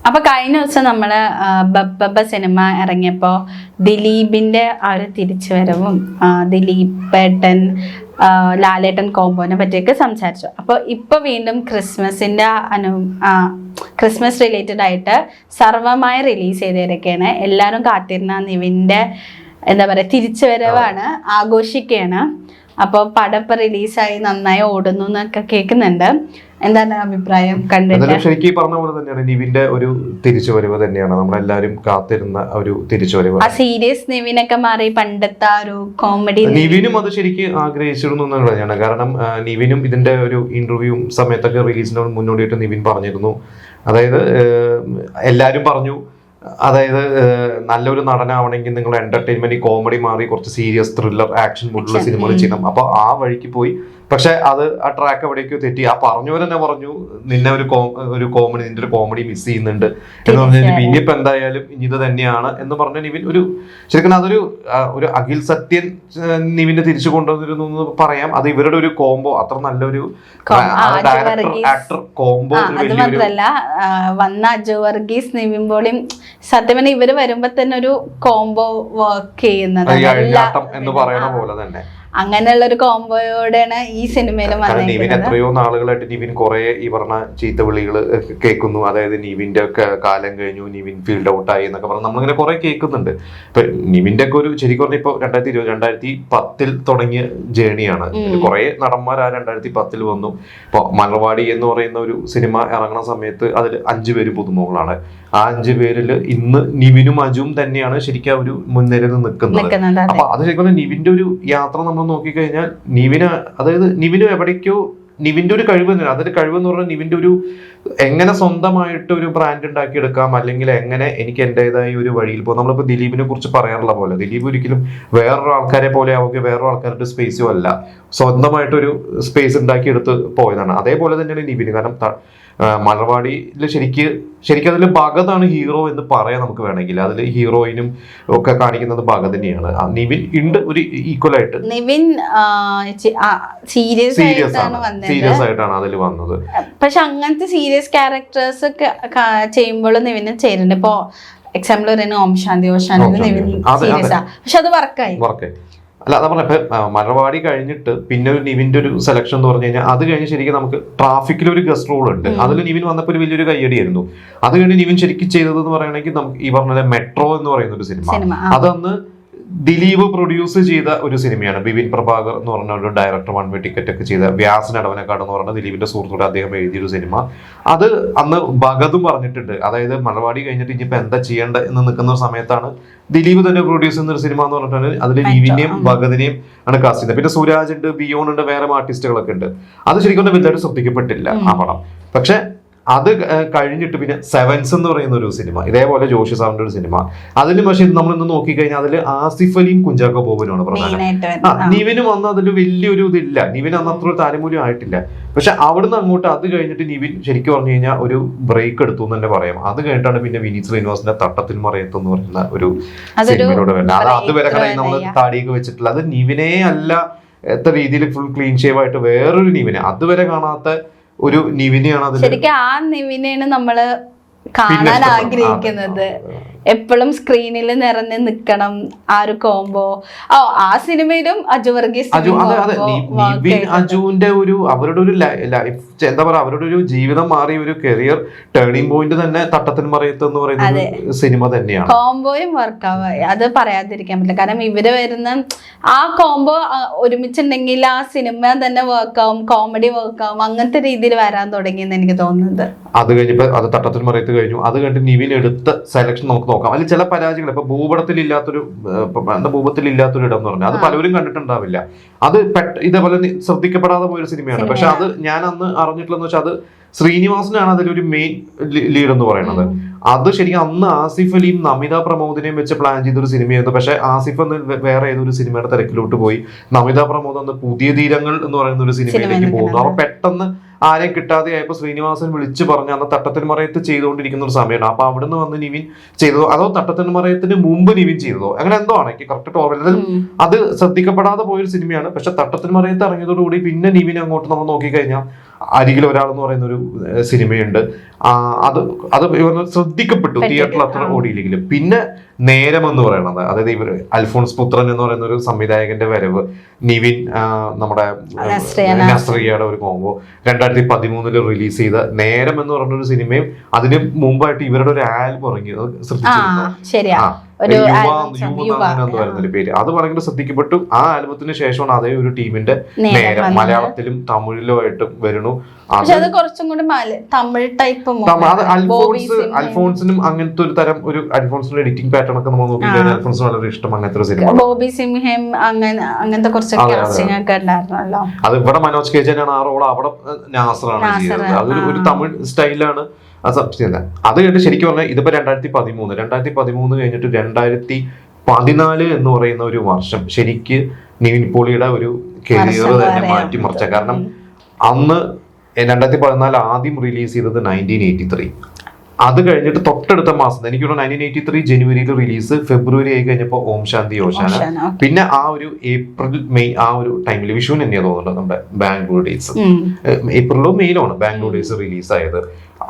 അപ്പൊ കഴിഞ്ഞ ദിവസം നമ്മള് ബബ്ബ സിനിമ ഇറങ്ങിയപ്പോ ദിലീപിന്റെ ആ ഒരു തിരിച്ചുവരവും ദിലീപേട്ടൻ ലാലേട്ടൻ കോമ്പോനെ പറ്റിയൊക്കെ സംസാരിച്ചു. അപ്പൊ ഇപ്പൊ വീണ്ടും ക്രിസ്മസിന്റെ ക്രിസ്മസ് റിലേറ്റഡ് ആയിട്ട് സർവമായി റിലീസ് ചെയ്തേരൊക്കെയാണ്. എല്ലാവരും കാത്തിരുന്ന നിവിന്റെ എന്താ പറയാ തിരിച്ചുവരവാണ്, ആഘോഷിക്കുകയാണ്. അപ്പോൾ പടം ഇപ്പൊ റിലീസായി നന്നായി ഓടുന്നു എന്നൊക്കെ കേൾക്കുന്നുണ്ട്. എന്താണ് അഭിപ്രായം കണ്ടിട്ട്? ശരിക്കും പറഞ്ഞ പോലെ തന്നെയാണ് നിവിന്റെ ഒരു തിരിച്ചുവരവ് തന്നെയാണ് നമ്മളെല്ലാരും കാത്തിരുന്ന ഒരു തിരിച്ചുവരവ്. ആ സീരിയസ് നിവിനൊക്കെ മാറി പണ്ടത്തെ ആ ഒരു കോമഡി നിവിനും അത് ശരിക്കും ആഗ്രഹിച്ചിരുന്നു എന്നുള്ളതാണ്. കാരണം നിവിനും ഇതിന്റെ ഒരു ഇന്റർവ്യൂ സമയത്തൊക്കെ റിലീസിന് മുന്നോടിയായിട്ട് നിവിൻ പറഞ്ഞിരുന്നു. അതായത് എല്ലാരും പറഞ്ഞു, അതായത് നല്ലൊരു നടനാവണമെങ്കിൽ നിങ്ങൾ എന്റർടൈൻമെന്റ് കോമഡി മാറി കുറച്ച് സീരിയസ് ത്രില്ലർ ആക്ഷൻ മൂഡുള്ള സിനിമകൾ ചെയ്യണം. അപ്പൊ ആ വഴിക്ക് പോയി. പക്ഷെ അത് ആ ട്രാക്ക് എവിടേക്കോ തെറ്റി. ആ പറഞ്ഞവർ തന്നെ പറഞ്ഞു നിന്നെ ഒരു കോമഡി, നിന്റെ ഒരു കോമഡി മിസ് ചെയ്യുന്നുണ്ട് എന്ന് പറഞ്ഞു. ഇനിയിപ്പോ എന്തായാലും ഇനി ഇത് തന്നെയാണ് എന്ന് പറഞ്ഞ നിവിൻ ഒരു ശരിക്കും അതൊരു അഖിൽ സത്യൻ നിവിനെ തിരിച്ചു കൊണ്ടുവന്നിരുന്നു എന്ന് പറയാം. അത് ഇവരുടെ ഒരു കോംബോ അത്ര നല്ലൊരു ഡയറക്ടർ ആക്ടർ കോംബോ. അത് മാത്രല്ല വന്ന അജു വർഗീസ് നിവിൻ പോളിയും സത്യം പറഞ്ഞാൽ ഇവര് വരുമ്പോ തന്നെ ഒരു കോംബോ വർക്ക് ചെയ്യുന്നത് എന്ന് പറയുന്ന പോലെ തന്നെ അങ്ങനെയുള്ള ഒരു കോംബോയോടെയാണ് ഈ സിനിമയിലും നിവിൻ എത്രയോ നാളുകളായിട്ട് നിവിൻ കുറെ ഈ പറഞ്ഞ ചീത്ത വിളികൾ കേൾക്കുന്നു. അതായത് നിവിന്റെ ഒക്കെ കാലം കഴിഞ്ഞു, നിവിൻ ഫീൽഡ് ഔട്ട് ആയി എന്നൊക്കെ പറഞ്ഞ് നമ്മളിങ്ങനെ കുറെ കേൾക്കുന്നുണ്ട്. ഇപ്പൊ നിവിന്റെ ഒക്കെ ഒരു ശരിക്കും പറഞ്ഞ ഇപ്പൊ 2010 തുടങ്ങിയ ജേണിയാണ്. കുറെ നടന്മാർ ആ 2010 വന്നു. ഇപ്പൊ മലർവാടി എന്ന് പറയുന്ന ഒരു സിനിമ ഇറങ്ങുന്ന സമയത്ത് അതിൽ 5 പേര് പുതുമുകളാണ്. ആ 5 പേരിൽ ഇന്ന് നിവിനും അജുവും തന്നെയാണ് ശരിക്കും ഒരു മുൻനിരയിൽ നിൽക്കുന്നത്. അപ്പൊ അത് ശരിക്കും നിവിന്റെ ഒരു യാത്ര നമ്മൾ നോക്കിക്കഴിഞ്ഞാൽ നിവിന് എവിടേക്കോ നിവിന്റെ ഒരു കഴിവ് തന്നെയാണ്. അതൊരു കഴിവെന്ന് പറഞ്ഞാൽ നിവിന്റെ ഒരു എങ്ങനെ സ്വന്തമായിട്ട് ഒരു ബ്രാൻഡ് ഉണ്ടാക്കിയെടുക്കാം, അല്ലെങ്കിൽ എങ്ങനെ എനിക്ക് എന്റേതായ ഒരു വഴിയിൽ പോകും. നമ്മളിപ്പോ ദിലീപിനെ കുറിച്ച് പറയാറുള്ള പോലെ ദിലീപ് ഒരിക്കലും വേറൊരു ആൾക്കാരെ പോലെ ആവുകയോ വേറൊരു ആൾക്കാരുടെ സ്പേസോ അല്ല, സ്വന്തമായിട്ടൊരു സ്പേസ് ഉണ്ടാക്കിയെടുത്ത് പോയതാണ്. അതേപോലെ തന്നെയാണ് നിവിന്. കാരണം മലർവാടിയിൽ ശരിക്കും അതിൽ ഭഗതാണ് ഹീറോ എന്ന് പറയാൻ നമുക്ക് വേണമെങ്കിൽ. അതിൽ ഹീറോയിനും ഒക്കെ കാണിക്കുന്നത് ഭഗത് തന്നെയാണ്. നിവിൻ ഉണ്ട് ഒരു ഈക്വൽ ആയിട്ട്. നിവിൻ സീരിയസ് ആയിട്ടാണ് അതിൽ വന്നത്. പക്ഷെ അങ്ങനത്തെ സീരിയസ് ക്യാരക്ടേഴ്സ് ഒക്കെ ചെയ്യുമ്പോഴും നിവിന് ചേരുന്നുണ്ട്. ഇപ്പൊ എക്സാമ്പിൾ പറയുന്നത് ഓം ശാന്തി നിവിൻ സീരിയസ് ആ, പക്ഷെ അത് വർക്കായി. അല്ല അതാ പറഞ്ഞ മലർവാടി കഴിഞ്ഞിട്ട് പിന്നെ ഒരു നിവിന്റെ ഒരു സെലക്ഷൻ എന്ന് പറഞ്ഞു കഴിഞ്ഞാൽ അത് കഴിഞ്ഞ് ശരിക്കും നമുക്ക് ട്രാഫിക്കിൽ ഒരു ഗസ്റ്റ് റോൾ ഉണ്ട്. അതിൽ നിവിൻ വന്നപ്പോൾ ഒരു വലിയൊരു കയ്യടിയായിരുന്നു. അത് കഴിഞ്ഞ് നിവിൻ ശരിക്കും ചെയ്തത് എന്ന് പറയുകയാണെങ്കിൽ നമുക്ക് ഈ പറഞ്ഞ മെട്രോ എന്ന് പറയുന്ന ഒരു സിനിമ, അതന്ന് ദിലീപ് പ്രൊഡ്യൂസ് ചെയ്ത ഒരു സിനിമയാണ്. ബിപിൻ പ്രഭാകർ എന്ന് പറഞ്ഞ ഒരു ഡയറക്ടർ 1 വേ ടിക്കറ്റ് ഒക്കെ ചെയ്ത വ്യാസൻ അടവനക്കാട് എന്ന് പറഞ്ഞ ദിലീപിന്റെ സുഹൃത്തോടെ അദ്ദേഹം എഴുതിയൊരു സിനിമ. അത് അന്ന് ഭഗതും പറഞ്ഞിട്ടുണ്ട്. അതായത് മലർവാടി കഴിഞ്ഞിട്ട് ഇനിയിപ്പോ എന്താ ചെയ്യേണ്ട എന്ന് നിൽക്കുന്ന സമയത്താണ് ദിലീപ് തന്നെ പ്രൊഡ്യൂസ് ചെയ്യുന്ന ഒരു സിനിമ എന്ന് പറഞ്ഞിട്ടാണ് അതിൽ നിവിനെയും ഭഗതിനെയും ആണ് കാസ്റ്റ് ചെയ്യുന്നത്. പിന്നെ സുരാജ് ഉണ്ട്, ബിയോൺ ഉണ്ട്, വേറെ ആർട്ടിസ്റ്റുകളൊക്കെ ഉണ്ട്. അത് ശരിക്കും വലുതായിട്ട് ശ്രദ്ധിക്കപ്പെട്ടില്ല ആ പടം. പക്ഷെ അത് കഴിഞ്ഞിട്ട് പിന്നെ സെവൻസ് എന്ന് പറയുന്ന ഒരു സിനിമ, ഇതേപോലെ ജോഷി സാറിന്റെ ഒരു സിനിമ. അതിന് പക്ഷെ നമ്മളിന്ന് നോക്കിക്കഴിഞ്ഞാൽ അതിൽ ആസിഫ് അലിയും കുഞ്ചാക്കോ ബോബനുമാണ് പ്രധാനം. നിവിനും അന്ന് അതിൽ വലിയൊരു ഇതില്ല. നിവിൻ അന്ന് അത്ര താരമൂല്യം ആയിട്ടില്ല. പക്ഷെ അവിടുന്ന് അങ്ങോട്ട് അത് കഴിഞ്ഞിട്ട് നിവിൻ ശരിക്കും പറഞ്ഞു കഴിഞ്ഞാൽ ഒരു ബ്രേക്ക് എടുത്തു എന്ന് തന്നെ പറയാം. അത് കഴിഞ്ഞിട്ടാണ് പിന്നെ വിനീത് ശ്രീനിവാസിന്റെ തട്ടത്തിൽ മറയത്ത് എന്ന് പറയുന്ന ഒരു സിനിമയിലൂടെ വരുന്നത്. അത് അതുവരെ നമ്മൾ താടിയൊക്കെ വെച്ചിട്ടില്ല. അത് നിവിനെ അല്ല എത്ര രീതിയിൽ ഫുൾ ക്ലീൻ ഷേവ് ആയിട്ട് വേറൊരു നിവിനെ, അതുവരെ കാണാത്ത ഒരു നിവിനെയാണ്. ശരിക്കും ആ നിവിനെയാണ് നമ്മള് കാണാൻ ആഗ്രഹിക്കുന്നത്. എപ്പോഴും സ്ക്രീനിൽ നിറഞ്ഞു നിൽക്കണം ആ ഒരു കോംബോ. ആ സിനിമയിലും അജു വർഗീസ് അജുവിന്റെ ഒരു അവരുടെ ഒരു ലൈഫ് എന്താ പറയാ, അവരുടെ ഒരു ജീവിതം മാറിയ ഒരു കരിയർ ടേണിംഗ് പോയിന്റ് തന്നെ തട്ടത്തിൽ മറയത്ത് എന്ന് പറയുന്ന സിനിമ തന്നെയാണ്. കോംബോയും വർക്കാവായി, അത് പറയാതിരിക്കാൻ പറ്റില്ല. കാരണം ഇവര് വരുന്ന ആ കോംബോ ഒരുമിച്ചുണ്ടെങ്കിൽ ആ സിനിമ തന്നെ വർക്കാവും, കോമഡി വർക്കാവും, അങ്ങനത്തെ രീതിയിൽ വരാൻ തുടങ്ങിയെന്ന് എനിക്ക് തോന്നുന്നത്. അത് കഴിഞ്ഞപ്പോ അത് തട്ടത്തിൽ മറയത്ത് കഴിഞ്ഞു. അത് കഴിഞ്ഞിട്ട് നിവിൻ എടുത്ത സെലക്ഷൻ നമുക്ക് നോക്കാം. അതിൽ ചില പരാജയങ്ങൾ, ഇപ്പൊ ഭൂപടത്തിലില്ലാത്തൊരു ഇടം എന്ന് പറഞ്ഞാൽ അത് പലരും കണ്ടിട്ടുണ്ടാവില്ല. അത് ഇതേപോലെ ശ്രദ്ധിക്കപ്പെടാതെ പോയൊരു സിനിമയാണ്. പക്ഷെ അത് ഞാൻ അന്ന് അറിഞ്ഞിട്ടുള്ളതെന്ന് വെച്ചാൽ അത് ശ്രീനിവാസനാണ് അതിലൊരു മെയിൻ ലീഡ് എന്ന് പറയുന്നത്. അത് ശരിക്കും അന്ന് ആസിഫ് അലിയും നമിത പ്രമോദിനെയും വെച്ച് പ്ലാൻ ചെയ്തൊരു സിനിമയായിരുന്നു. പക്ഷെ ആസിഫ് എന്ന് വേറെ ഏതൊരു സിനിമയുടെ തിരക്കിലോട്ട് പോയി. നമിത പ്രമോദ് അന്ന് പുതിയ തീരങ്ങൾ എന്ന് പറയുന്ന ഒരു സിനിമയിലേക്ക് പോകുന്നു. അപ്പൊ പെട്ടെന്ന് ആരെയും കിട്ടാതെ ആയപ്പോ ശ്രീനിവാസൻ വിളിച്ചു പറഞ്ഞു അന്ന് തട്ടത്തിൽ മറയത്ത് ചെയ്തുകൊണ്ടിരിക്കുന്ന ഒരു സമയമാണ്. അപ്പൊ അവിടുന്ന് വന്ന് നിവിൻ ചെയ്തതോ അതോ തട്ടത്തിൽ മറയത്തിന് മുമ്പ് നിവിൻ ചെയ്തതോ അങ്ങനെ എന്തോ ആണ് എനിക്ക് കറക്റ്റ് ഓർമ്മ. അത് ശ്രദ്ധിക്കപ്പെടാതെ പോയൊരു സിനിമയാണ്. പക്ഷെ തട്ടത്തിൽ മറയത്ത് ഇറങ്ങിയതോടുകൂടി പിന്നെ നിവിൻ അങ്ങോട്ട് നമ്മൾ നോക്കിക്കഴിഞ്ഞാൽ അരികിൽ ഒരാൾ എന്ന് പറയുന്ന ഒരു സിനിമയുണ്ട്. അത് അത് ശ്രദ്ധിക്കപ്പെട്ടു, തിയേറ്ററിൽ അത്ര ഓടിയില്ലെങ്കിലും. പിന്നെ നേരം എന്ന് പറയുന്നത്, അതായത് ഇവർ അൽഫോൺസ് പുത്രൻ എന്ന് പറയുന്ന ഒരു സംവിധായകന്റെ വരവ്, നിവിൻ നമ്മുടെ നസ്രിയയുടെ ഒരു കോംബോ 2013 റിലീസ് ചെയ്ത നേരം എന്ന് പറയുന്ന ഒരു സിനിമയും അതിന് മുമ്പായിട്ട് ഇവരുടെ ഒരു ആൽബം ഇറങ്ങി, പറയുന്നൊരു പേര്, അത് ഭയങ്കര ശ്രദ്ധിക്കപ്പെട്ടു. ആ ആൽബത്തിന് ശേഷമാണ് അതേ ഒരു ടീമിന്റെ നേരം മലയാളത്തിലും തമിഴിലുമായിട്ടും വരുന്നു. അൽഫോൺസിനും അങ്ങനത്തെ ഒരു തരം ഒരു അൽഫോൺസിന്റെ എഡിറ്റിംഗ് പാറ്റേൺ ഒക്കെ നമ്മൾ നോക്കിക്കഴിഞ്ഞാൽ അൽഫോൺസിന് വളരെ ഇഷ്ടം അങ്ങനത്തെ ഒരു സിനിമ. ബോബി സിംഹം അങ്ങനത്തെ കുറച്ച് ഉണ്ടായിരുന്നല്ലോ. അത് ഇവിടെ മനോജ് കെ ജനാണ് ആ റോൾ, അവിടെ നാസറാണ് ചെയ്യുന്നത്. അതൊരു ഒരു തമിഴ് സ്റ്റൈലാണ്. അത് കഴിഞ്ഞിട്ട് ശരിക്കും പറഞ്ഞാൽ ഇതിപ്പോ 2013 കഴിഞ്ഞിട്ട് 2014 എന്ന് പറയുന്ന ഒരു വർഷം ശരിക്ക് നിവിൻ പോളിയുടെ ഒരു കരിയർ തന്നെ മാറ്റിമറിച്ച. കാരണം അന്ന് 2014 ആദ്യം റിലീസ് ചെയ്തത് 1983. അത് കഴിഞ്ഞിട്ട് തൊട്ടടുത്ത മാസം എനിക്ക് 1983 ജനുവരിയിൽ റിലീസ്, ഫെബ്രുവരി ആയി കഴിഞ്ഞപ്പോൾ ഓം ശാന്തി ഓശാന. പിന്നെ ആ ഒരു ഏപ്രിൽ മെയ് ആ ഒരു ടൈമിൽ വിഷുവിന് തന്നെയാണ് തോന്നുന്നുണ്ട് നമ്മുടെ ബാംഗ്ലൂർ ഡേയ്സ്, ഏപ്രിലോ മെയിലോ ആണ് ബാംഗ്ലൂർ ഡേയ്സ് റിലീസ് ആയത്.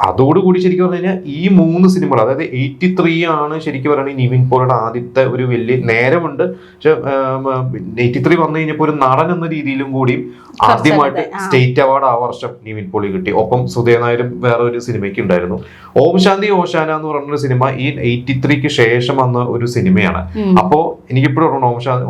അതോടുകൂടി ശരിക്കും പറഞ്ഞു കഴിഞ്ഞാൽ ഈ 3 സിനിമകൾ, അതായത് 83 ആണ് ശരിക്കും പറയുകയാണെങ്കിൽ നിവിൻ പോളിയുടെ ആദ്യത്തെ ഒരു വലിയ നേരമുണ്ട്. പക്ഷെ 83 വന്നു കഴിഞ്ഞപ്പോൾ ഒരു നടൻ എന്ന രീതിയിലും കൂടി ആദ്യമായിട്ട് സ്റ്റേറ്റ് അവാർഡ് ആ വർഷം നിവിൻ പോളി കിട്ടി. ഒപ്പം സുധേനായരും വേറെ ഒരു സിനിമയ്ക്ക് ഉണ്ടായിരുന്നു. ഓം ശാന്തി ഓശാന എന്ന് പറയുന്ന സിനിമ ഈ 83ക്ക് ശേഷം വന്ന ഒരു സിനിമയാണ്. അപ്പോ എനിക്കിപ്പോഴും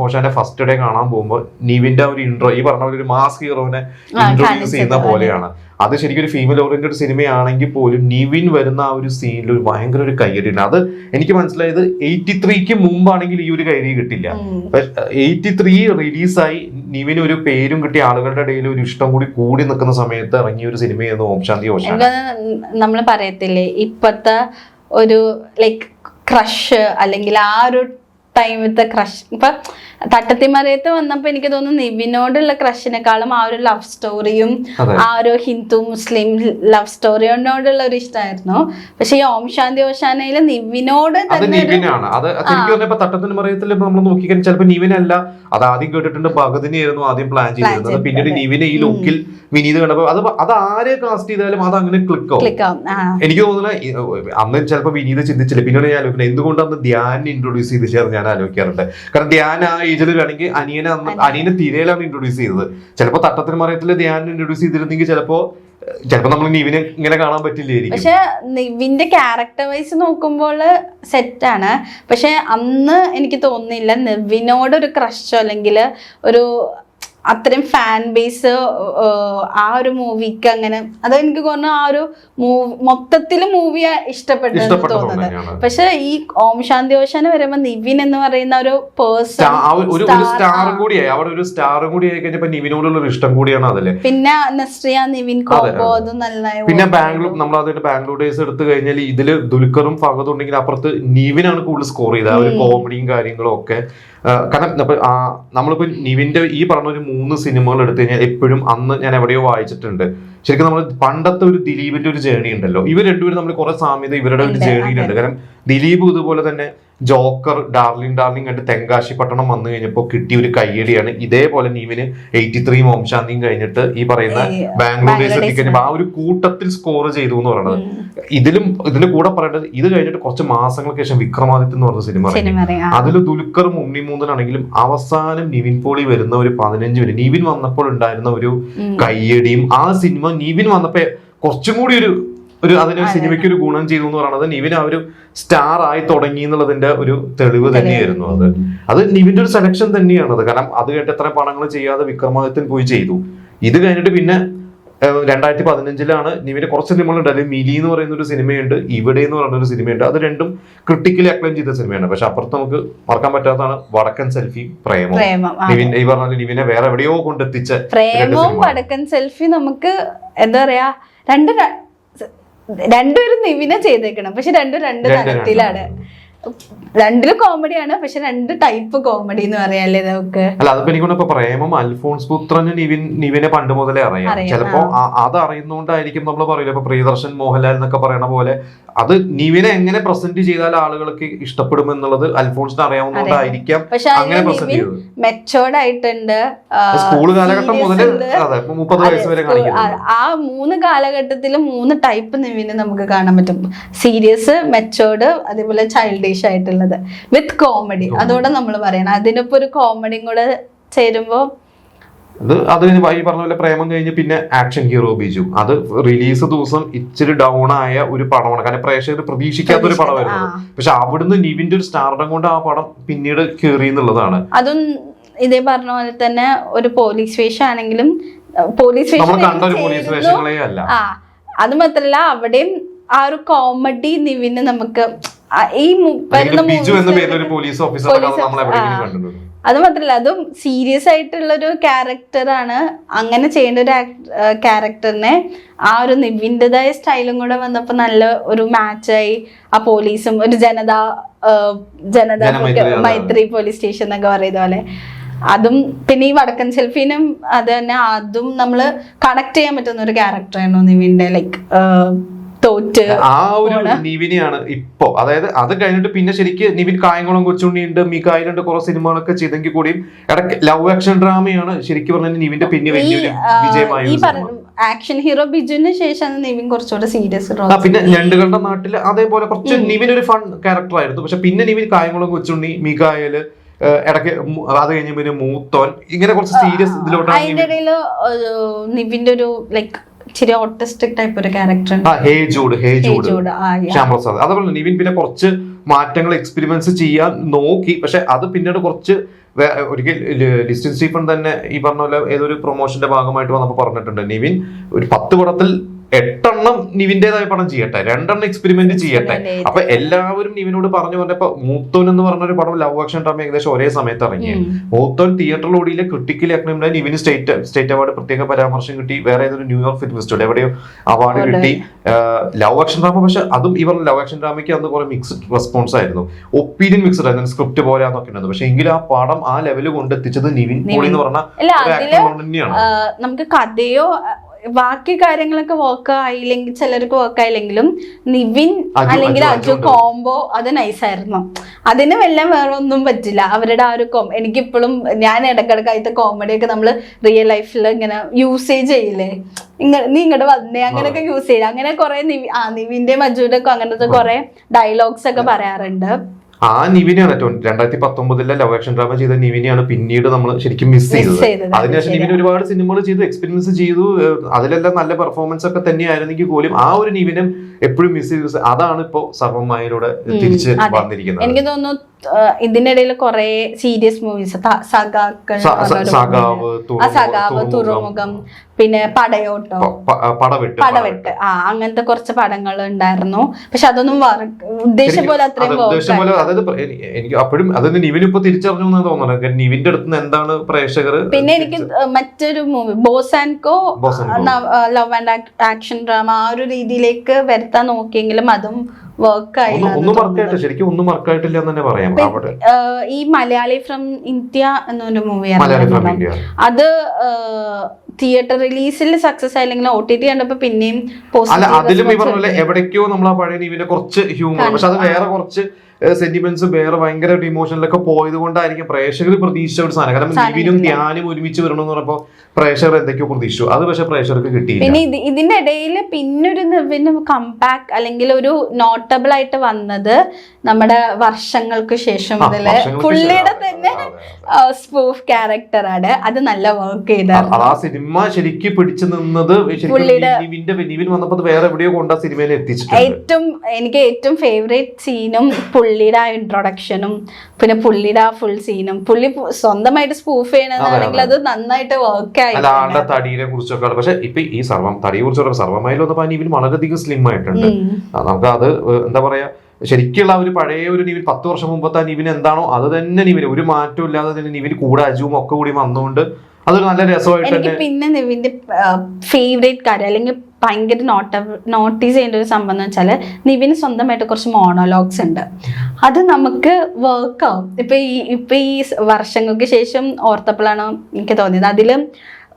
ഓശാന്റെ ഫസ്റ്റ് ഡേ കാണാൻ പോകുമ്പോൾ നിവിന്റെ ഒരു ഇൻട്രോ, ഈ പറഞ്ഞ ഒരു മാസ് ഹീറോനെ ഇൻട്രോഡ്യൂസ് ചെയ്യുന്ന പോലെയാണ്. അത് ശരിക്കും ഒരു ഫീമെയിൽ ഓറിയന്റഡ് സിനിമയാണെങ്കിൽ പോലും നിവിൻ വരുന്ന ആ ഒരു സീനിൽ ഒരു ഭയങ്കര ഒരു കയ്യടിയുണ്ട്. അത് എനിക്ക് മനസ്സിലായത് 83ക്ക് മുമ്പാണെങ്കിൽ ഈ ഒരു കയ്യടി കിട്ടില്ല. 83 റിലീസായി നിവിന് ഒരു പേരും കിട്ടി, ആളുകളുടെ ഇടയിൽ ഒരു ഇഷ്ടം കൂടി നിൽക്കുന്ന സമയത്ത് ഇറങ്ങിയ ഒരു സിനിമയായിരുന്നു ഓം ശാന്തി ഓശാന. നമ്മൾ പറയത്തില്ലേ ഇപ്പത്തെ ഒരു ലൈക്ക് ക്രഷ്, അല്ലെങ്കിൽ ആ ഒരു ടൈമത്തെ ക്രഷ്. ഇപ്പൊ തട്ടത്തിമറിയത്ത് വന്നപ്പോ എനിക്ക് തോന്നുന്നു നിവിനോടുള്ള ക്രഷിനെക്കാളും ആ ഒരു ലവ് സ്റ്റോറിയും ആ ഒരു ഹിന്ദു മുസ്ലിം ലവ് സ്റ്റോറിയോടുള്ള ഒരു ഇഷ്ടമായിരുന്നു. പക്ഷെ ഈ ഓം ശാന്തി ഓശാനയില് നിവിനോട് തട്ടത്തിമറിയത്തിൽ നമ്മൾ നോക്കിക്കാൻ ചിലപ്പോൾ നിവിനല്ല, അത് ആദ്യം കേട്ടിട്ടുണ്ട് ഭഗതിനെയായിരുന്നു ആദ്യം പ്ലാൻ ചെയ്തിരുന്നത്. പിന്നീട് നിവിനെ ഈ ലുക്കിൽ വിനീത് കണ്ടപ്പോ അത് ആരെ കാസ്റ്റ് ചെയ്താലും അത് അങ്ങനെ ക്ലിക്കാവും. എനിക്ക് തോന്നുന്നത് അന്ന് ചിലപ്പോൾ വിനീത് ചിന്തിച്ചില്ല. പിന്നീട് ഞാൻ ആലോചിക്കുന്നത് എന്തുകൊണ്ട് അന്ന് ധ്യാൻ ഇൻട്രൊഡ്യൂസ് ചെയ്ത് ചേർന്ന് ഞാൻ ആലോചിക്കാറുണ്ട്. കാരണം ധ്യാൻ ആ ഏജിൽ വേണമെങ്കിൽ അനിയനെ തിരയിലാണ് ഇൻട്രൊഡ്യൂസ് ചെയ്തത്. ചിലപ്പോൾ തട്ടത്തിമറിയത്തിൽ ധ്യാൻ ഇൻട്രൊഡ്യൂസ് ചെയ്തിരുന്നെങ്കിൽ ചിലപ്പോ നമ്മൾ നിവിനെ ഇങ്ങനെ കാണാൻ പറ്റില്ലായിരിക്കും. പക്ഷെ നിവിന്റെ ക്യാരക്ടർ വൈസ് നോക്കുമ്പോൾ സെറ്റാണ്. പക്ഷെ അന്ന് എനിക്ക് തോന്നുന്നില്ല നിവിനോട് ഒരു ക്രഷോ അല്ലെങ്കിൽ ഒരു അത്രയും ഫാൻ ബേസ് ആ ഒരു മൂവിക്ക് അങ്ങനെ. അത് എനിക്ക് തോന്നുന്നു ആ ഒരു മൊത്തത്തില് മൂവി ഇഷ്ടപ്പെട്ടെന്ന് തോന്നുന്നത്. പക്ഷെ ഈ ഓം ശാന്തി ഓശാന വരുമ്പോ നിവിൻ എന്ന് പറയുന്ന ഒരു പേഴ്സൺ സ്റ്റാറും കൂടിയായി, അവിടെ ഒരു സ്റ്റാറും കൂടി ആയി കഴിഞ്ഞപ്പോ നിവിനോടുള്ള ഒരു ഇഷ്ടം കൂടിയാണ് അതില്. പിന്നെ നസ്രിയ നിവിൻ കോംബോ അത് നല്ല. പിന്നെ ബാംഗ്ലൂർ, നമ്മൾ അതിന്റെ ബാംഗ്ലൂർ ഡേയ്സ് എടുത്തു കഴിഞ്ഞാൽ ഇതില് ദുൽഖറും ഫഹദും ഉണ്ടെങ്കിൽ അപ്പുറത്ത് നിവിനാണ് കൂടുതൽ സ്കോർ ചെയ്തത്. ആ ഒരു കോമഡിയും കാര്യങ്ങളും ഒക്കെ. കാരണം നമ്മളിപ്പോ നിവിന്റെ ഈ പറഞ്ഞ ഒരു 3 സിനിമകൾ എടുത്തു കഴിഞ്ഞാൽ എപ്പോഴും അന്ന് ഞാൻ എവിടെയോ വായിച്ചിട്ടുണ്ട്, ശരിക്കും നമ്മൾ പണ്ടത്തെ ഒരു ദിലീപിന്റെ ഒരു ജേണി ഉണ്ടല്ലോ, ഇവർ രണ്ടുപേരും നമ്മൾ കുറെ സാമ്യത ഇവരുടെ ഒരു ജേണിയിലുണ്ട്. കാരണം ദിലീപ് ഇതുപോലെ തന്നെ ജോക്കർ, ഡാർലിംഗ് ആയിട്ട് തെങ്കാശി പട്ടണം വന്നു കഴിഞ്ഞപ്പോൾ കിട്ടിയ ഒരു കയ്യടിയാണ്. ഇതേപോലെ നിവിന് 83 ഓം ശാന്തിയും കഴിഞ്ഞിട്ട് ഈ പറയുന്ന ബാംഗ്ലൂർ ഡേയ്സ് എത്തിക്കഴിഞ്ഞപ്പോൾ ആ ഒരു കൂട്ടത്തിൽ സ്കോർ ചെയ്തു എന്ന് പറയുന്നത്. ഇതിന്റെ കൂടെ പറയേണ്ടത് ഇത് കഴിഞ്ഞിട്ട് കുറച്ച് മാസങ്ങൾക്ക് ശേഷം വിക്രമാദിത്യ എന്ന് പറഞ്ഞ സിനിമ, അതിൽ ദുൽഖറും ഉണ്ണിമൂന്നനാണെങ്കിലും അവസാനം നിവിൻ പോളി വരുന്ന ഒരു 15 മിനിറ്റ് നിവിൻ വന്നപ്പോൾ ഉണ്ടായിരുന്ന ഒരു കയ്യടിയും ആ സിനിമ നിവിൻ വന്നപ്പോ കുറച്ചും കൂടി ഒരു അതിന് സിനിമയ്ക്ക് ഒരു ഗുണം ചെയ്തു എന്ന് പറയുന്നത് നിവിൻ ആ ഒരു സ്റ്റാർ ആയി തുടങ്ങി എന്നുള്ളതിന്റെ ഒരു തെളിവ് തന്നെയായിരുന്നു. അത് നിവിന്റെ ഒരു സെലക്ഷൻ തന്നെയാണത്. കാരണം അത് കേട്ട് എത്ര പടങ്ങൾ ചെയ്യാതെ വിക്രമാദിത്യൻ പോയി ചെയ്തു. ഇത് കഴിഞ്ഞിട്ട് പിന്നെ 2015 നിവിന്റെ കുറച്ച് സിനിമകളുണ്ട്. അല്ലെങ്കിൽ മിലി എന്ന് പറയുന്ന ഒരു സിനിമയുണ്ട്, ഇവിടെ എന്ന് പറയുന്ന ഒരു സിനിമയുണ്ട്. അത് രണ്ടും ക്രിട്ടിക്കലി അക്ലെയിം ചെയ്ത സിനിമയാണ്. പക്ഷെ അപ്പുറത്ത് നമുക്ക് മറക്കാൻ പറ്റാത്തതാണ് വടക്കൻ സെൽഫി, പ്രേമം. നിവിൻ ഈ പറഞ്ഞ നിവിനെ വേറെ എവിടെയോ കൊണ്ടെത്തിച്ച പ്രേമവും വടക്കൻ സെൽഫി. നമുക്ക് എന്താ പറയാ, രണ്ടുപേരും നിവിനെ ചെയ്തേക്കണം. പക്ഷെ രണ്ട് തരത്തിലാണ്. രണ്ടിലും കോമഡിയാണ്, പക്ഷെ 2 ടൈപ്പ് കോമഡി എന്ന് പറയാല്ലേ നമുക്ക്. അല്ല, അതിപ്പോ എനിക്ക് പ്രേമം അൽഫോൺസ് പുത്രന് നിവിനെ പണ്ട് മുതലേ അറിയാം. ചിലപ്പോ അത് അറിയുന്നോണ്ടായിരിക്കും നമ്മൾ പറയില്ല, ഇപ്പൊ പ്രിയദർശൻ മോഹൻലാൽ എന്നൊക്കെ പറയണ പോലെ അത് നിവിനെ എങ്ങനെ പ്രസന്റ് ചെയ്താൽ ആളുകൾക്ക് ഇഷ്ടപ്പെടും എന്നുള്ളത് അൽഫോൺസിന് അറിയാവുന്നതുകൊണ്ടായിരിക്കാം അങ്ങനെ പ്രസന്റ് ചെയ്തത്. മെച്ചോർഡ് ആയിട്ടുണ്ട്. സ്കൂൾ കാലഘട്ടം മുതൽ 30 വയസ്സ് വരെ കാണിക്കുന്നത്. ആ 3 കാലഘട്ടത്തിലും 3 ടൈപ്പ് നിവിനെ നമുക്ക് കാണാൻ പറ്റും. സീരിയസ്, മെച്ചോർഡ്, അതേപോലെ ചൈൽഡിഷ് ആയിട്ടുള്ളത് വിത്ത് കോമഡി. അതോടെ നമ്മൾ പറയണം. അതിനിപ്പോ ഒരു കോമഡിയും കൂടെ ചേരുമ്പോ അത് ഈ പറഞ്ഞ പോലെ പ്രേമം കഴിഞ്ഞ് പിന്നെ ആക്ഷൻ ഹീറോ ബിജു, അത് റിലീസ് ദിവസം ഇച്ചിരി ഡൗൺ ആയ ഒരു പടമാണ്. കാരണം പ്രേക്ഷകർ പ്രതീക്ഷിക്കാത്ത ഒരു പടമായിരുന്നു. പക്ഷെ അവിടുന്ന് നിവിന്റെ ഒരു സ്റ്റാർഡം കൊണ്ട് ആ പടം പിന്നീട് കേറി എന്നുള്ളതാണ്. അതും ഇതേ പറഞ്ഞ പോലെ തന്നെ ഒരു പോലീസ് വേഷമാണെങ്കിലും പോലീസ് വേഷങ്ങളെ അല്ല. അത് മാത്രല്ല അവിടെയും ആ ഒരു കോമഡി നിവിന് നമുക്ക് ഈ ബിജു എന്ന പേരിൽ ഒരു പോലീസ് ഓഫീസർ നമ്മൾ എവിടെയെങ്കിലും കണ്ടിട്ടുണ്ട്. അത് മാത്രല്ല അതും സീരിയസ് ആയിട്ടുള്ള ഒരു ക്യാരക്ടറാണ്. അങ്ങനെ ചെയ്യേണ്ട ഒരു ക്യാരക്ടറിനെ ആ ഒരു നിവിൻ്റെതായ സ്റ്റൈലും കൂടെ വന്നപ്പോ നല്ല ഒരു മാച്ചായി. ആ പോലീസും ഒരു ജനതാ മൈത്രി പോലീസ് സ്റ്റേഷൻ എന്നൊക്കെ പറയുന്ന പോലെ അതും പിന്നെ ഈ വടക്കൻ സെൽഫിനും അത് തന്നെ അതും നമ്മള് കണക്ട് ചെയ്യാൻ പറ്റുന്ന ഒരു ക്യാരക്ടറായിരുന്നു നിവിന്റെ. ലൈക്ക് തോറ്റ് ആ ഒരു നിവിനെയാണ് ഇപ്പോ. അതായത് അത് കഴിഞ്ഞിട്ട് പിന്നെ ശരിക്കും നിവിൻ കായംകുളം കൊച്ചുണ്ണിയുണ്ട്, മികായിലുണ്ട്, കുറെ സിനിമകളൊക്കെ ചെയ്തെങ്കിൽ കൂടിയും ഇടയ്ക്ക് ലവ് ആക്ഷൻ ഡ്രാമയാണ് ശരിക്കും പറഞ്ഞാൽ നിവിന്റെ പിന്നെ വലിയൊരു വിജയമായി. ആക്ഷൻ ഹീറോ ബിജുവിന് ശേഷം നിവിൻ കുറച്ചുകൂടെ സീരിയസ്. പിന്നെ ഞണ്ടുകളുടെ നാട്ടില് അതേപോലെ കുറച്ച് നിവിൻ ഒരു ഫൺ ക്യാരക്ടർ ആയിരുന്നു. പക്ഷെ പിന്നെ നിവിൻ കായംകുളം കൊച്ചുണ്ണി, മികായല്, ഇടയ്ക്ക് അത് കഴിഞ്ഞ പിന്നെ മൂത്തോൻ, ഇങ്ങനെ കുറച്ച് സീരിയസ് ഇതിലോട്ടാണ്. അതിന്റെ ഇടയില് നിവിന്റെ ഒരു ലൈക്ക് ഇച്ചിരി ഓട്ടിസ്റ്റിക് ടൈപ്പ് ഒരു ക്യാരക്ടർ ശ്യാമപ്രസാദ്. അതുപോലെ നിവിൻ പിന്നെ കുറച്ച് മാറ്റങ്ങൾ എക്സ്പെരിമെന്റ്സ് ചെയ്യാൻ നോക്കി. പക്ഷെ അത് പിന്നീട് കുറച്ച് ഒരിക്കൽ ലിസ്റ്റിൻ സ്റ്റീഫൻ തന്നെ ഈ പറഞ്ഞ പോലെ ഏതൊരു പ്രൊമോഷന്റെ ഭാഗമായിട്ട് വന്നപ്പോൾ പറഞ്ഞിട്ടുണ്ട്, നിവിൻ ഒരു 10 പടത്തിൽ 8 നിവിന്റേതായ പടം ചെയ്യട്ടെ, 2 എക്സ്പെരിമെന്റ് ചെയ്യട്ടെ. അപ്പൊ എല്ലാവരും നിവിനോട് പറഞ്ഞു പറഞ്ഞപ്പോ മൂത്തോൻ എന്ന് പറഞ്ഞ ഒരു പടം ലവ് ആക്ഷൻ ഡ്രാമ ഏകദേശം ഒരേ സമയത്ത് ഇറങ്ങി. മൂത്തോൻ തിയേറ്ററിൽ ഓടിയിലെ ക്രിട്ടിക്കലി അക്ലൈംഡ്, നിവിന് സ്റ്റേറ്റ് അവാർഡ് പ്രത്യേക പരാമർശം കിട്ടി. വേറെ ഏതൊരു ന്യൂയോർക്ക് ഫിലിം ഫെസ്റ്റിവൽ എവിടെയോ അവാർഡ് കിട്ടി. ലവ് ആക്ഷൻ ഡ്രാമ പക്ഷെ അതും ഈ പറഞ്ഞ ലവ് ആക്ഷൻ ഡ്രാമയ്ക്ക് അന്ന് കുറെ മിക്സ്ഡ് റെസ്പോൺസ് ആയിരുന്നു. ഒപ്പീനിയൻ മിക്സ്ഡ് ആയിരുന്നു, സ്ക്രിപ്റ്റ് പോലെ എന്നൊക്കെ ഉണ്ടായിരുന്നു. പക്ഷെ എങ്കിലും ആ പടം ആ ലെവല് കൊണ്ടെത്തിച്ചത് നിവിൻ പോളി എന്ന് പറഞ്ഞ തന്നെയാണ്. നമുക്ക് കഥയോ ബാക്കി കാര്യങ്ങളൊക്കെ വർക്ക് ആയില്ലെങ്കിൽ ചിലർക്ക് വർക്ക് ആയില്ലെങ്കിലും നിവിൻ അല്ലെങ്കിൽ അജു കോംബോ അത് നൈസായിരുന്നു. അതിന് വല്ലതും വേറെ ഒന്നും പറ്റില്ല. അവരുടെ ആ ഒരു എനിക്കിപ്പോഴും ഞാൻ ഇടക്കിടക്ക് അതിന്റെ കോമഡി ഒക്കെ നമ്മള് റിയൽ ലൈഫിൽ ഇങ്ങനെ യൂസേജ് ചെയ്യില്ലേ, നീ ഇങ്ങോട്ട് വന്നേ അങ്ങനെയൊക്കെ യൂസ് ചെയ്യില്ല. അങ്ങനെ കുറെ നിവിന്റെ മജുവിന്റെ ഒക്കെ അങ്ങനത്തെ കുറെ ഡയലോഗ്സ് ഒക്കെ പറയാറുണ്ട്. ആ നിവിനെയാണ് 2019 ലവ് ആക്ഷൻ ഡ്രാമ ചെയ്ത നിവിനെയാണ് പിന്നീട് നമ്മൾ ശരിക്കും മിസ് ചെയ്തത്. അതിനുശേഷം നിവിൻ ഒരുപാട് സിനിമകൾ ചെയ്തു, എക്സ്പീരിയൻസ് ചെയ്തു. അതിലെല്ലാം നല്ല പെർഫോമൻസ് ഒക്കെ തന്നെയായിരുന്നെങ്കിൽ പോലും ആ ഒരു നിവിനും എപ്പോഴും മിസ് ചെയ്തു. അതാണ് ഇപ്പോ സർവ്വമായയിലൂടെ തിരിച്ച് വന്നിരിക്കുന്നത്. എനിക്ക് തോന്നുന്നു ഇതിനിടയിൽ കുറെ സീരിയസ് മൂവീസ്, സഖാവ്, തുറമുഖം, പിന്നെ പടവെട്ട് അങ്ങനത്തെ കുറച്ച് പടങ്ങൾ ഉണ്ടായിരുന്നു. പക്ഷെ അതൊന്നും ഉദ്ദേശം പോലെ അത്രയും എനിക്ക് അപ്പോഴും അതൊന്നും നിവിൻ ഇപ്പൊ തിരിച്ചറിഞ്ഞു എന്നാണ് തോന്നുന്നത്. നിവിന്റെ അടുത്ത് നിന്ന് എന്താണ് പ്രേക്ഷകർ. പിന്നെ എനിക്ക് മറ്റൊരു movie boss and co love and action drama ആ ഒരു രീതിയിലേക്ക് വരുത്താൻ നോക്കിയെങ്കിലും അതും വർക്ക് ആയില്ല. ശരിക്കും ഒന്നും വർക്കായിട്ടില്ല എന്ന് തന്നെ പറയാം. ഈ മലയാളി ഫ്രം ഇന്ത്യ എന്നൊരു മൂവി അത് തിയേറ്റർ റിലീസിൽ സക്സസ് ആയില്ലെങ്കിൽ OTT കണ്ടപ്പോ പിന്നെയും അതിലും ഈ പറഞ്ഞ പോലെ എവിടേക്കോ നമ്മൾ ആ പഴയ നിവിനെ കുറച്ച് ഹ്യൂമർ, പക്ഷെ അത് വേറെ കുറച്ച് സെന്റിമെന്റ്സ് വേറെ ഭയങ്കര ഇമോഷനിലൊക്കെ പോയത് കൊണ്ടായിരിക്കും പ്രേക്ഷകർ പ്രതീക്ഷിച്ച ഒരു സാധനം. കാരണം നിവിനും ധ്യാനും ഒരുമിച്ച് വരണമെന്ന് പറഞ്ഞപ്പോ പ്രേക്ഷകർ എന്തൊക്കെയോ പ്രതീക്ഷിച്ചു, അത് പക്ഷെ പ്രേക്ഷകർക്ക് കിട്ടിയില്ല. പിന്നെ ഇതിന്റെ ഇടയിൽ പിന്നൊരു നിവിന് കംബാക്ക് അല്ലെങ്കിൽ ഒരു നോട്ടബിൾ ആയിട്ട് വന്നത് നമ്മുടെ വർഷങ്ങൾക്ക് ശേഷം മുതല് പുള്ളിയുടെ തന്നെ സ്പൂഫ് ക്യാരക്ടറാണ്. അത് നല്ല വർക്ക് ചെയ്തായിരുന്നു. ആ സിനിമ ശരിക്കും പിടിച്ചു നിന്നത് നിവിൻ വന്നപ്പോ വേറെ എവിടെയോ കൊണ്ട് ആ സിനിമയിൽ എത്തിച്ചിട്ടുണ്ട്. എനിക്ക് ഏറ്റവും ഫേവറേറ്റ് സീനും പുള്ളിയുടെ ആ ഇൻട്രൊഡക്ഷനും പിന്നെ പുള്ളിയുടെ ആ ഫുൾ സീനും. പുള്ളി സ്വന്തമായിട്ട് സ്പൂഫ് ചെയ്യണമെന്നാണെങ്കിൽ അത് നന്നായിട്ട് വർക്ക് ആയി. ആളുടെ തടിയെ കുറിച്ചൊക്കെ. പക്ഷെ ഇപ്പൊ ഈ തടിയെ കുറിച്ചൊക്കെ സർവ്വമായാലും വന്നപ്പോ നിവിൻ വളരെയധികം സ്ലിം ആയിട്ടുണ്ട്. നമുക്ക് അത് എന്താ പറയാ, ശരിക്കുള്ള ഒരു പഴയ ഒരു നിവിൻ 10 വർഷം മുമ്പത്തെ നിവിൻ എന്താണോ അത് തന്നെ നിവിൻ, ഒരു മാറ്റവും ഇല്ലാതെ തന്നെ നിവിൻ കൂടെ അജുവും ഒക്കെ കൂടി വന്നുകൊണ്ട് അതൊരു നല്ല രസമായിട്ട്. എനിക്ക് പിന്നെ നിവിന്റെ ഫേവറേറ്റ് കാര്യം അല്ലെങ്കിൽ ഭയങ്കര നോട്ടീസ് ചെയ്യേണ്ട ഒരു സംഭവം എന്ന് വെച്ചാൽ നിവിന് സ്വന്തമായിട്ട് കുറച്ച് മോണോലോഗ്സ് ഉണ്ട്. അത് നമുക്ക് വർക്കാവും. ഇപ്പൊ ഈ വർഷങ്ങൾക്ക് ശേഷം ഓർത്തപ്പോഴാണ് എനിക്ക് തോന്നിയത് അതില്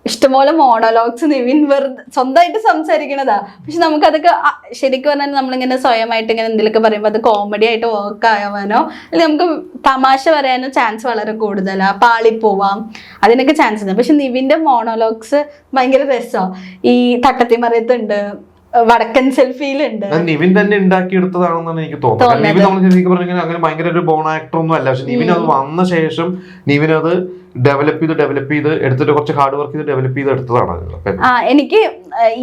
ഇഷ്ടംപോലെ മോണോലോഗ്സ് നിവിൻ വെറുതെ സ്വന്തമായിട്ട് സംസാരിക്കണതാ. പക്ഷെ നമുക്കതൊക്കെ ശരിക്കും പറഞ്ഞാൽ നമ്മളിങ്ങനെ സ്വയമായിട്ട് ഇങ്ങനെ എന്തെങ്കിലുമൊക്കെ പറയുമ്പോൾ അത് കോമഡി ആയിട്ട് വർക്ക് ആവാനോ അല്ലെങ്കിൽ നമുക്ക് തമാശ പറയാനോ ചാൻസ് വളരെ കൂടുതലാണ്. പാളിപ്പോവാം, അതിനൊക്കെ ചാൻസ് ഉണ്ട്. പക്ഷെ നിവിന്റെ മോണോലോഗ്സ് ഭയങ്കര രസമാണ്. ഈ തട്ടത്തിമറിയത്തുണ്ട്, വടക്കൻ സെൽഫിയിലുണ്ട്. നിവിൻ തന്നെ ഉണ്ടാക്കിയെടുത്തതാണെന്നാണ് എനിക്ക് തോന്നുന്നത്. നിവിൻ നമ്മൾ ശരിക്കും പറഞ്ഞാൽ അങ്ങനെ ഭയങ്കര ഒരു ബോൺ ആക്ടർ ഒന്നും അല്ല. പക്ഷെ നിവിൻ അത് വന്ന ശേഷം നിവിൻ അത് ഡെവലപ്പ് ചെയ്ത് എടുത്തിട്ട് കുറച്ച് ഹാർഡ് വർക്ക് ചെയ്ത് ഡെവലപ്പ് ചെയ്ത് എടുത്തതാണ്. എനിക്ക്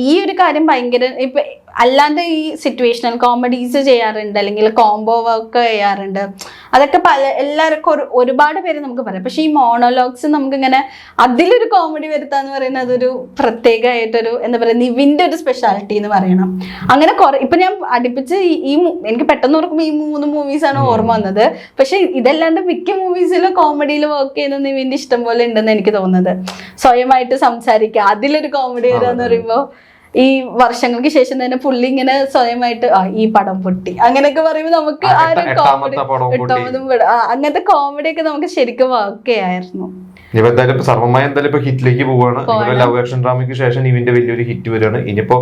ഈ ഒരു കാര്യം ഭയങ്കര ഇപ്പൊ അല്ലാണ്ട് ഈ സിറ്റുവേഷണൽ കോമഡീസ് ചെയ്യാറുണ്ട്, അല്ലെങ്കിൽ കോംബോ വർക്ക് ചെയ്യാറുണ്ട്. അതൊക്കെ എല്ലാവർക്കും ഒരുപാട് പേര് നമുക്ക് പറയാം. പക്ഷെ ഈ മോണോലോഗ്സ് നമുക്കിങ്ങനെ അതിലൊരു കോമഡി വരുത്താന്ന് പറയുന്നത് അതൊരു പ്രത്യേകമായിട്ടൊരു എന്താ പറയുക, നിവിന്റെ ഒരു സ്പെഷ്യാലിറ്റി എന്ന് പറയണം. അങ്ങനെ ഇപ്പൊ ഞാൻ അടുപ്പിച്ച് എനിക്ക് പെട്ടെന്ന് ഓർക്കുമ്പോൾ ഈ 3 മൂവീസാണ് ഓർമ്മ വന്നത്. പക്ഷെ ഇതല്ലാണ്ട് മിക്ക മൂവീസിലും കോമഡിയിൽ വർക്ക് ചെയ്യുന്ന നിവിന്റെ ഇഷ്ടം പോലെ ഉണ്ടെന്ന് എനിക്ക് തോന്നുന്നത്. സ്വയമായിട്ട് സംസാരിക്കുക, അതിലൊരു കോമഡി വരാന്ന് പറയുമ്പോ ഈ വർഷങ്ങൾക്ക് ശേഷം തന്നെ പുള്ളി ഇങ്ങനെ സ്വയമായിട്ട് ഈ പടം പൊട്ടി അങ്ങനെയൊക്കെ പറയുമ്പോൾ നമുക്ക് ആ ഒരു കോമഡി അങ്ങനത്തെ കോമഡി ഒക്കെ നമുക്ക് ശരിക്കും വർക്ക് ചെയ്യായിരുന്നു. ഇപ്പൊ എന്തായാലും സർവ്വമായ എന്തായാലും ഇപ്പൊ ഹിറ്റിലേക്ക് പോവാണ്. ലവ് ആക്ഷൻ ഡ്രാമയ്ക്ക് ശേഷം ഇവന്റെ വലിയൊരു ഹിറ്റ് വരികയാണ്. ഇനിയിപ്പോ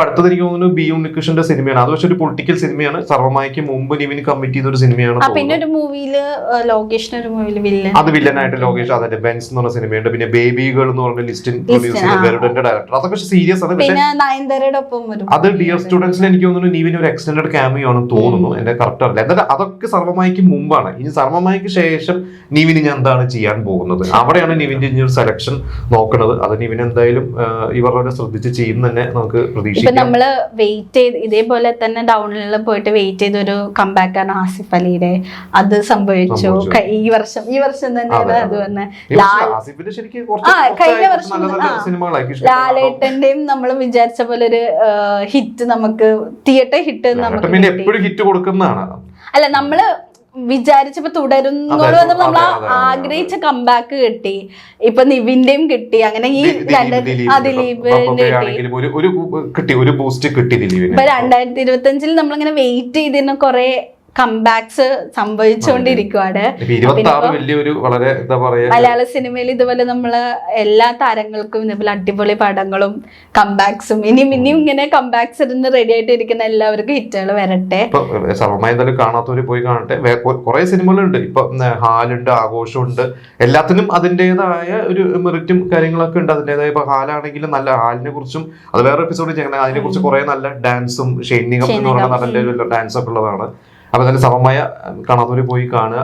അടുത്തത് എനിക്ക് തോന്നുന്നു ബി ഉണ്ണികൃഷ്ണന്റെ സിനിമയാണ്. അത് പക്ഷെ ഒരു പൊളിറ്റിക്കൽ സിനിമയാണ്. സർവ്വമായ്ക്ക് മുമ്പ് നിവിന് കമ്മിറ്റ് ചെയ്ത ഒരു സിനിമയാണ്. പിന്നെ ഒരു മൂവിയില് ലോകേഷിന് ഒരു മൂവിയില് വില്ലൻ, അത് വില്ലനായിട്ട് ലോകേഷ്, അതിന്റെ ബെൻസ് എന്ന് പറഞ്ഞ സിനിമയുണ്ട്. പിന്നെ ബേബി ഗേൾ എന്ന് പറഞ്ഞ ലിസ്റ്റിൻ പ്രൊഡ്യൂസ് ചെയ്ത ഗരുഡന്റെ ഡയറക്ടർ. അതൊക്കെ സീരിയസ് ആണ്. പിന്നെ നയൻതാരയുടെ ഒപ്പം അത് ഡിയർ സ്റ്റുഡൻസിൽ എനിക്ക് തോന്നുന്നു നിവിന് ഒരു എക്സ്റ്റൻഡഡ് ക്യാമിയോ ആണെന്ന് തോന്നുന്നു. എന്റെ കറക്റ്റ് അറിയില്ല. എന്നിട്ട് അതൊക്കെ സർവ്വമായ്ക്ക് മുമ്പാണ്. ഇനി സർവ്വമായ്ക്ക് ശേഷം നിവിന് ഞാൻ എന്താണ് ചെയ്യാൻ പോകുന്നത്, അവിടെയാണ് നിവിന്റെ ഇനി ഒരു സെലക്ഷൻ നോക്കുന്നത്. അത് നിവിൻ എന്തായാലും ഇവരുടെ ശ്രദ്ധിച്ച് ചെയ്യുന്ന തന്നെ നമുക്ക് പ്രതീക്ഷിക്കാം. നമ്മള് വെയിറ്റ് ചെയ്ത് ഇതേപോലെ തന്നെ ഡൗണിൽ പോയിട്ട് വെയിറ്റ് ചെയ്ത ഒരു കംബാക്ക് ആണ് ആസിഫ് അലിയുടെ. അത് സംഭവിച്ചു ഈ വർഷം തന്നെയാണ്. അത് തന്നെ കഴിഞ്ഞ വർഷം ലാലേട്ടന്റെയും നമ്മൾ വിചാരിച്ച പോലെ ഒരു ഹിറ്റ് നമുക്ക് തിയേറ്റർ ഹിറ്റ് നമുക്ക് എപ്പോഴും ഹിറ്റ് കൊടുക്കുന്നതാണ്. അല്ല, നമ്മള് വിചാരിച്ചപ്പോ തുടരുന്നോട് വന്നപ്പോ നമ്മൾ ആഗ്രഹിച്ച കംബാക്ക് കിട്ടി. ഇപ്പൊ നിവിന്റെയും കിട്ടി. അങ്ങനെ ഈ ദിലീപിന്റെ കിട്ടി. ഒരു ബൂസ്റ്റ് കിട്ടി ദിലീപിന്. ഇപ്പൊ 2025 നമ്മളിങ്ങനെ വെയിറ്റ് ചെയ്തിരുന്ന കുറെ കംബാക്സ് സംഭവിച്ചുകൊണ്ടിരിക്കുവാണ്. മലയാള സിനിമയിൽ ഇതുപോലെ നമ്മള് എല്ലാ താരങ്ങൾക്കും ഇതുപോലെ അടിപൊളി പടങ്ങളും കംബാക്സും ഇനിയും ഇങ്ങനെ കംബാക്സ് റെഡി ആയിട്ട് ഇരിക്കുന്ന എല്ലാവർക്കും ഹിറ്റുകൾ വരട്ടെ. സർവ്വമായി കാണാത്തവര് പോയി കാണട്ടെ. കുറെ സിനിമകളുണ്ട്. ഇപ്പൊ ഹാലുണ്ട്, ആഘോഷമുണ്ട്. എല്ലാത്തിനും അതിന്റേതായ ഒരു മെറിറ്റും കാര്യങ്ങളൊക്കെ ഉണ്ട്. അതിന്റേതായ ഇപ്പൊ ഹാലാണെങ്കിലും നല്ല ഹാലിനെ കുറിച്ചും അത് വേറെ എപ്പിസോഡ് ചെയ്യണം. അതിനെ കുറിച്ച് കുറെ നല്ല ഡാൻസും ഷെയ്നികം എന്ന് പറയുന്ന നല്ല ഡാൻസ് ഒക്കെ ഉള്ളതാണ്. അപ്പൊ തന്നെ സമമായ കാണാത്തവര് പോയി കാണുക.